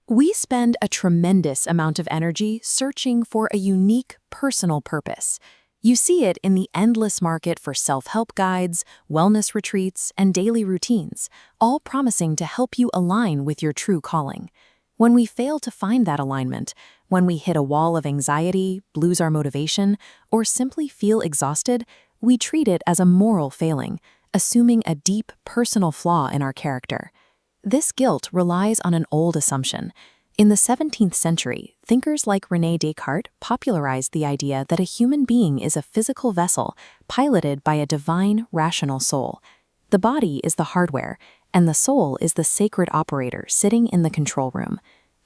We spend a tremendous amount of energy searching for a unique, personal purpose. You see it in the endless market for self-help guides, wellness retreats, and daily routines, all promising to help you align with your true calling. When we fail to find that alignment, when we hit a wall of anxiety, lose our motivation, or simply feel exhausted, we treat it as a moral failing, assuming a deep, personal flaw in our character. This guilt relies on an old assumption. In the 17th century, thinkers like René Descartes popularized the idea that a human being is a physical vessel piloted by a divine, rational soul. The body is the hardware, and the soul is the sacred operator sitting in the control room.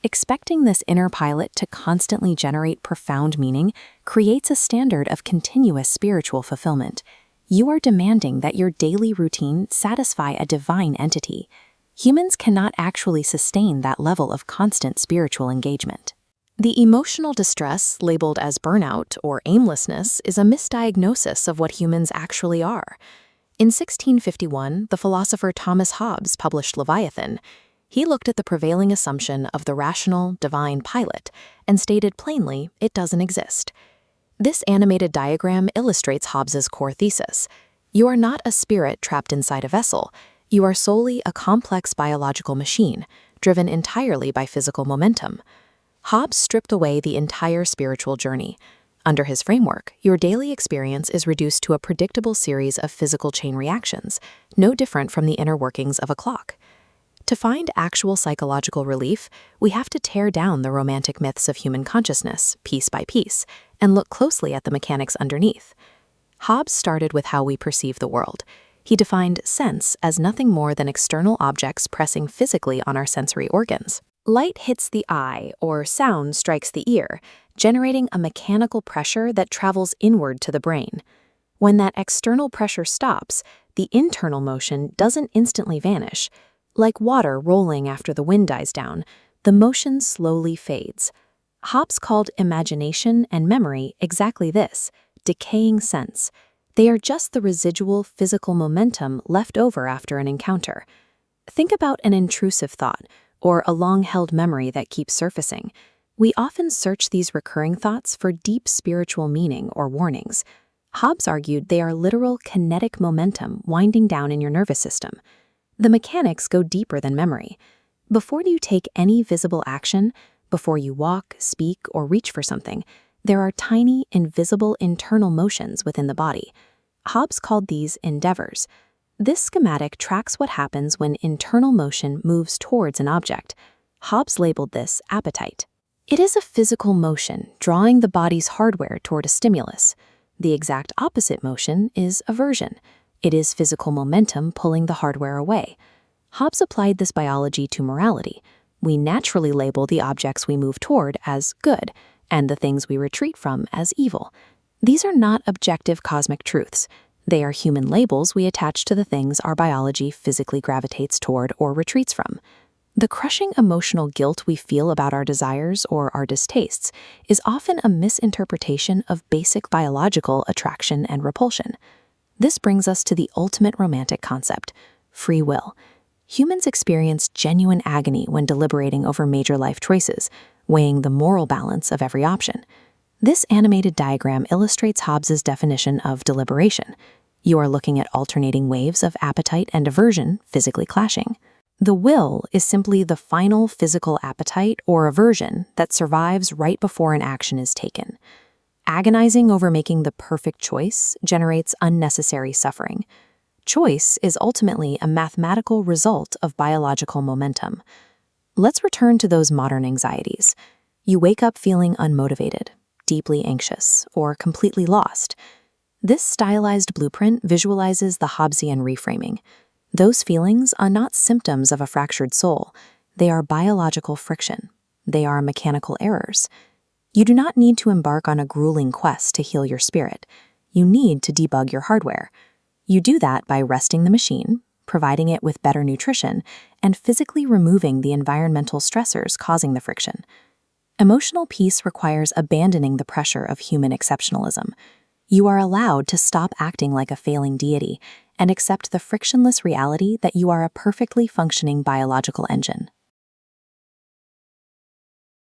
Expecting this inner pilot to constantly generate profound meaning creates a standard of continuous spiritual fulfillment. You are demanding that your daily routine satisfy a divine entity. Humans cannot actually sustain that level of constant spiritual engagement. The emotional distress labeled as burnout or aimlessness is a misdiagnosis of what humans actually are. In 1651, the philosopher Thomas Hobbes published Leviathan. He looked at the prevailing assumption of the rational, divine pilot and stated plainly it doesn't exist. This animated diagram illustrates Hobbes's core thesis. You are not a spirit trapped inside a vessel. You are solely a complex biological machine, driven entirely by physical momentum. Hobbes stripped away the entire spiritual journey. Under his framework, your daily experience is reduced to a predictable series of physical chain reactions, no different from the inner workings of a clock. To find actual psychological relief, we have to tear down the romantic myths of human consciousness, piece by piece, and look closely at the mechanics underneath. Hobbes started with how we perceive the world. He defined sense as nothing more than external objects pressing physically on our sensory organs. Light hits the eye or sound strikes the ear, generating a mechanical pressure that travels inward to the brain. When that external pressure stops, the internal motion doesn't instantly vanish. Like water rolling after the wind dies down, the motion slowly fades. Hobbes called imagination and memory exactly this, decaying sense. They are just the residual physical momentum left over after an encounter. Think about an intrusive thought or a long-held memory that keeps surfacing. We often search these recurring thoughts for deep spiritual meaning or warnings. Hobbes argued they are literal kinetic momentum winding down in your nervous system. The mechanics go deeper than memory. Before you take any visible action, before you walk, speak, or reach for something, there are tiny, invisible internal motions within the body. Hobbes called these endeavors. This schematic tracks what happens when internal motion moves towards an object. Hobbes labeled this appetite. It is a physical motion drawing the body's hardware toward a stimulus. The exact opposite motion is aversion. It is physical momentum pulling the hardware away. Hobbes applied this biology to morality. We naturally label the objects we move toward as good, and the things we retreat from as evil. These are not objective cosmic truths. They are human labels we attach to the things our biology physically gravitates toward or retreats from. The crushing emotional guilt we feel about our desires or our distastes is often a misinterpretation of basic biological attraction and repulsion. This brings us to the ultimate romantic concept, free will. Humans experience genuine agony when deliberating over major life choices, weighing the moral balance of every option. This animated diagram illustrates Hobbes's definition of deliberation. You are looking at alternating waves of appetite and aversion physically clashing. The will is simply the final physical appetite or aversion that survives right before an action is taken. Agonizing over making the perfect choice generates unnecessary suffering. Choice is ultimately a mathematical result of biological momentum. Let's return to those modern anxieties. You wake up feeling unmotivated, deeply anxious, or completely lost. This stylized blueprint visualizes the Hobbesian reframing. Those feelings are not symptoms of a fractured soul. They are biological friction. They are mechanical errors. You do not need to embark on a grueling quest to heal your spirit. You need to debug your hardware. You do that by resting the machine, providing it with better nutrition, and physically removing the environmental stressors causing the friction. Emotional peace requires abandoning the pressure of human exceptionalism. You are allowed to stop acting like a failing deity and accept the frictionless reality that you are a perfectly functioning biological engine.